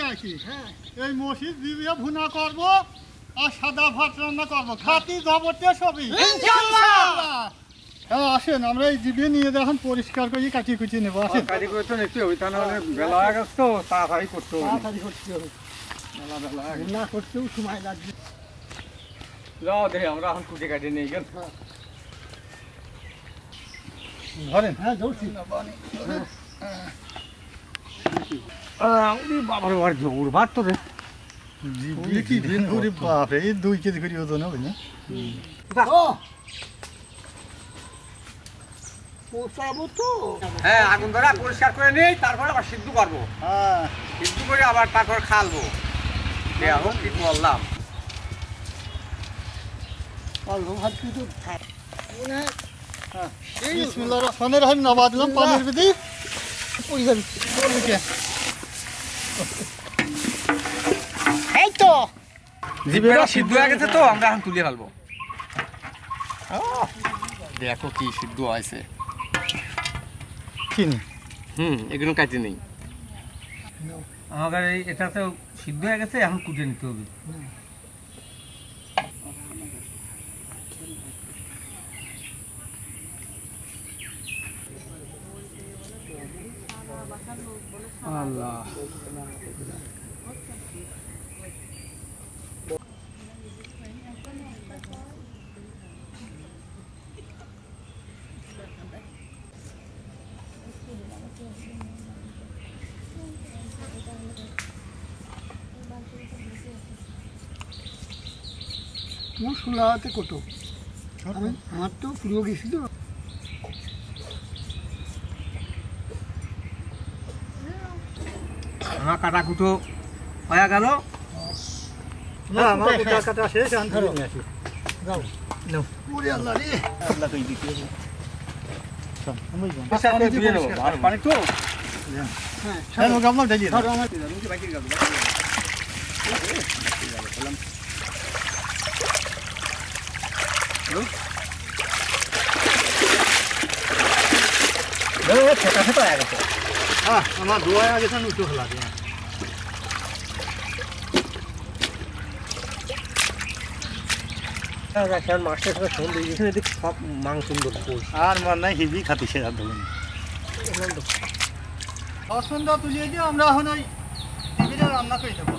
নাকি? এই মসজিদ বিবিয়া ভুনা করব আর সাদা ভাত রান্না করব, খাতি যাবতীয় সবই ইনশাআল্লাহ। হ্যাঁ আসেন, আমরা এই জিবিয়ে নিয়ে এখন পরিষ্কার করে কাটিয়ে কুচিয়ে নেবো। আসেন, কাটি করতে নিতে হবে, তা নাহলে বেলা হয়ে গেছে তো, তাড়াতাড়ি করতে হবে। না করতেও সময় লাগবে। যাও দেখি আমরা এখন কুটি কাটি নিয়ে গেল ধরেন। হ্যাঁ ধরছি। বাবার বাড়ি জোর ভাত তো রে, জিবিয়ে কি দিন করে বাপ রে, 2 কেজি করে ওজন হবে না? হ্যাঁ আগুন ধরা পরিষ্কার করে নেই, তারপরে আবার সিদ্ধ করবো। হ্যাঁ সিদ্ধ করে আবার তারপর খালবো। দেখো কি বললাম, বিসমিল্লাহির রহমানির রহিম। নাবা দিলাম পানির ভিতরে। এই তো জিবেটা সিদ্ধ হয়ে গেছে তো, আমরা এখন তুলে ফেলবো। দেখো কি সিদ্ধ হয়েছে। চিনি এগুলো কাটে নেই আমাদের, এটা তো সিদ্ধ হয়ে গেছে, এখন কুটে নিতে হবে। আল্লাহ মশলাতে কত আমার তো পুরো গেছিল। আমার কাটা কুটো হয়ে গেল। আমার কুটা কাটা শেষ। ধরো যাও নাও। ওরে আল্লাহ রে, আল্লাহ কই দিতে হবে। পানি তো হ্যাঁ ও গামলা ঢেলে দাও। আমার আমার ধোয়া গেছে, উঠে ফেলা দিয়ে মাছটা সুন্দর, সব মাংস সুন্দর। আর মার নাই, হিবি খাতি সে আর ধরুন পছন্দ তুলিয়ে দিয়ে আমরা এখন ওই টিভিটা রান্না করে দেবো।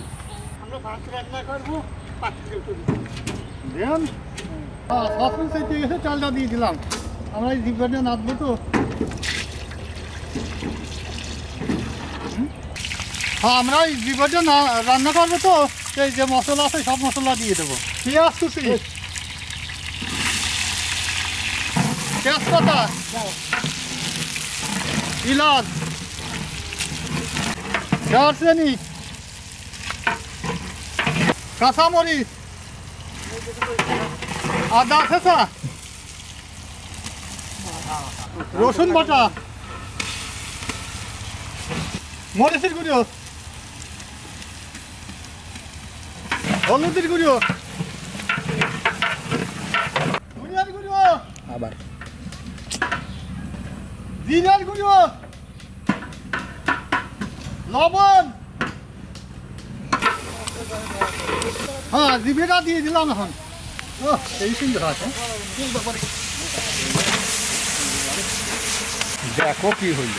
আমরা ভাত রান্না করবো, দেন সসন সেটে গেছে, চালটা দিয়ে দিলাম। আমরা এই জিভটা নাচবো তো। হ্যাঁ আমরা এই জিভটা রান্না করবো তো, এই যে মশলা আছে সব মশলা দিয়ে দেবো। পেঁয়াজ কুচি, তেজপাতা, ইলাচ, দারচিনি, কাঁচামরিচ, আদা থেঁচা, রসুন বাটা, মরিচের গুঁড়ো, হলুদের গুঁড়ো, ধনিয়ার গুঁড়ো, আবার জিরার গুঁড়ো, লবণ। হ্যাঁ জিভেটা দিয়ে দিলাম এখন। ও এই সুন্দর আছে। দেখো কি হইল,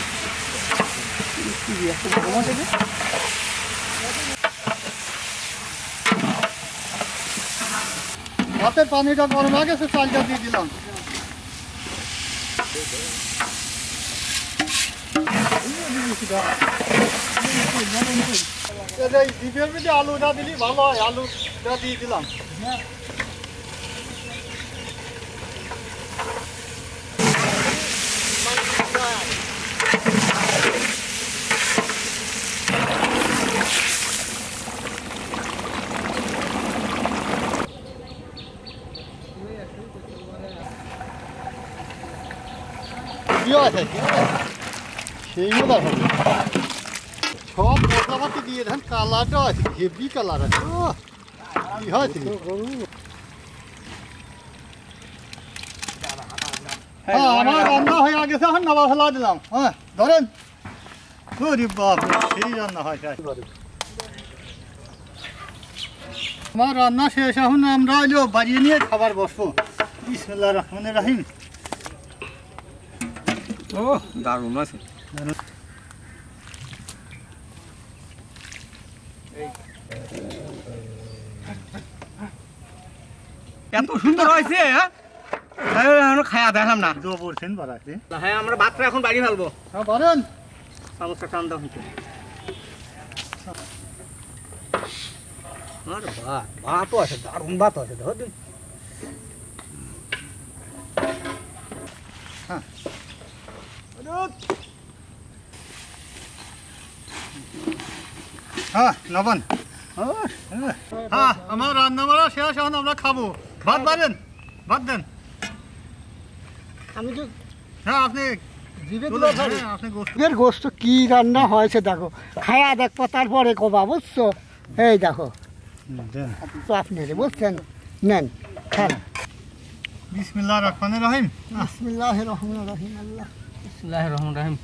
ভাতের পানিটা গরম হয়ে গেছে, চালটা দিয়ে দিলাম। জিভের মধ্যে আলুটা দিলি ভালো হয়, আলুটা দিয়ে দিলাম। কি আছে সেই মতো হবে। সব মশলাপাতি দিয়ে দেন, কালারটা আছে হেভি কালার আছে। কি হয়েছে আমার রান্না হয়ে গেছে, এখন নামা ফেলা দিলাম। হ্যাঁ ধরেন, বাপ সেই রান্না হয়। আমার রান্না শেষ, এখন আমরা হইলো বাড়িয়ে নিয়ে খাবার বসবো। বিসমিল্লাহির রহমানির রহিম। ও দারুণ আছে। এত সুন্দর হয়েছে, হ্যাঁ খায়া দেখলাম না। জবরছেন বাড়াতে। হ্যাঁ আমরা ভাতটা এখন বাড়ি ফেলবো। হ্যাঁ বলেন। সমস্যা ঠান্ডা হচ্ছে। আর ভাতও আছে, দারুণ ভাত আছে। দেখো দিন। হ্যাঁ হ্যাঁ লবণ। হ্যাঁ আমার রান্না বাড়া শেষ, এখন আমরা খাবো। ভাত বাড়েন, ভাত দেন। আমি তো হ্যাঁ আপনি আপনি এর গোস্ত কি রান্না হয়েছে দেখো, খায়া দেখবো তারপরে কবা, বুঝছো? এই দেখো তো আপনি বুঝছেন, নেন খান। বিসমিল্লাহির রহমানির রহিম। বিসমিল্লাহির রহমানির রহিম। আল্লাহ বিসমিল্লাহির রহমানির রহিম।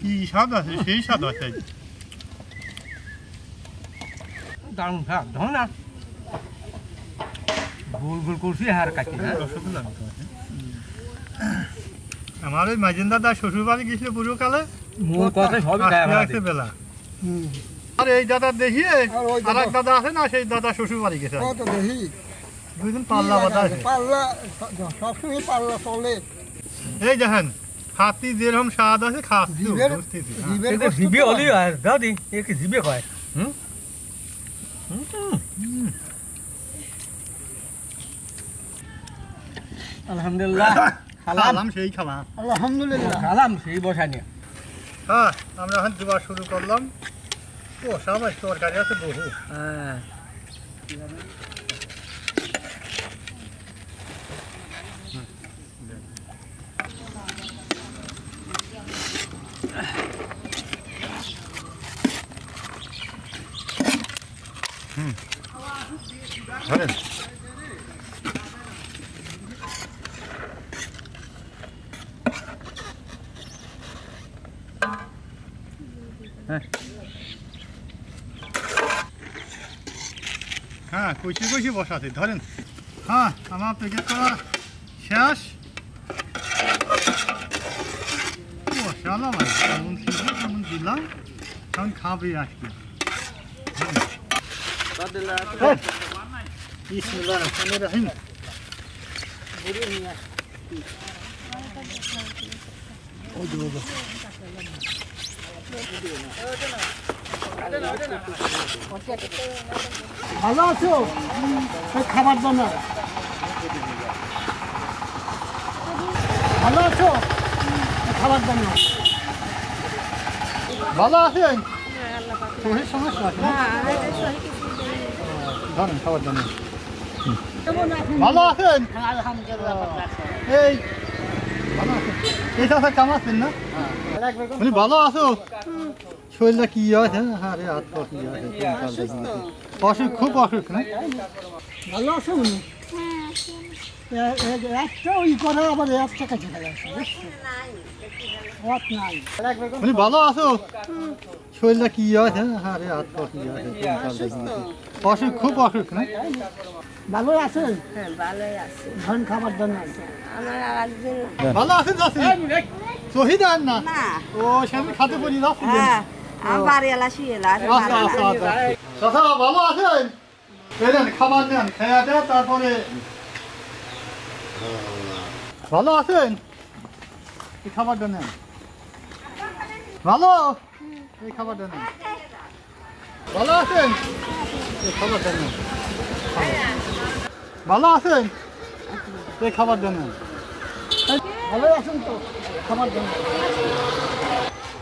কি স্বাদ আছে, সেই স্বাদ আছে। দারুণ স্বাদ, ধরো না। গোল গোল করছি আর কাটি না। আমার ওই মাইজেন দাদা শ্বশুর বাড়ি গেছিল পুরোকালে, মোর কথা সবই খায় বেলা। আর এই দাদা দেখিয়ে আর এক দাদা আছে না, সেই দাদা শ্বশুর বাড়ি গেছে। তো দেখি দুইদিন পাল্লা বাধা আছে। পাল্লা সবসময় পাল্লা চলে। এই দেখেন হাতি যেরকম স্বাদ আছে খাচ্ছি। জিবে অলি আর দাদি একে জিবে কয়। আলহামদুলিল্লাহ খালাম, সেই খালাম। আলহামদুলিল্লাহ খালাম সেই বসাই নিয়ে। হ্যাঁ আমরা এখন দুবার শুরু করলাম। ও সবাই তরকারি আছে বহু। হ্যাঁ ধরেন। হ্যাঁ কইছি কইছি বসাতে ধরেন। হ্যাঁ আমার প্যাকেট করা শেষ। বসালাম আর কেমন ছিল কেমন দিলাম, কারণ খাবে আজকে। বিসমিল্লাহির রহমানির রহিম। ভালো আছো? খাবার দাও না। ভালো আছো? খাবার দাও না। ভালো আছেন? শরীর সমস্যা আছে না? ধরেন খাবার দাম। ভালো আছেন? এই ভালো আছেন? এই চাষা কেমন আছেন না? উনি ভালো আছো? শরীরটা কি আছে? হ্যাঁ রে হাত পা কি আছে? অসুখ, খুব অসুখ না? ভালো আছো উনি? একটা ওই করে আবার একটা কাছে গেছে, বুঝছো? নাই। উনি ভালো আছো? শরীরটা কি আছে? হ্যাঁ রে হাত পা কি আছে? অসুখ, খুব অসুখ না? ভালো আছেন? হ্যাঁ ভালোই আছে। ধন খাবার দান আছে। আমার আরেকজন ভালো আছেন যাচ্ছি? শহীদ আন না? না। ও সেদিন খাতে পড়ি যাচ্ছি। হ্যাঁ আমার বাড়িওয়ালা শুয়েলা আছে। আচ্ছা আচ্ছা আচ্ছা। চাচা ভালো আছেন? এই নেন খাবার নেন, খেয়ে দেন তারপরে। ভালো আছেন? এই খাবারটা নেন। ভালো? এই খাবারটা নেন। ভালো আছেন? এই খাবারটা নেন। ভালো আছেন? এই খাবারটা নেন। ভালো আছেন তো? খাবার দান।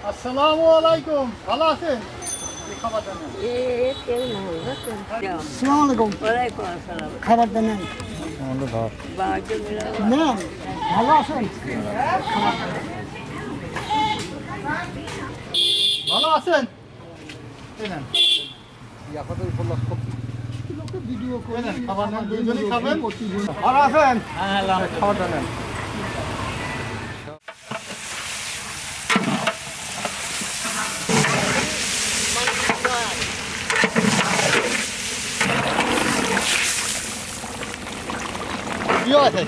আসসালামু আলাইকুম। ভালো আছেন? এই খাবারটা নেন। কেউ নাই বুঝছেন? আসসালামু আলাইকুম। ওয়ালাইকুম আসসালাম। খাবার দান নেন। বাবার জন্য নেন। ভালো আছেন? ভালো আছেন? এই নেন। ভিডিও এই নেন, খাবার নেন, দুইজনই খাবেন। ভালো আছেন? খাবারটা নেন। সেইও আছে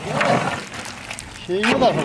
সেইও দেখা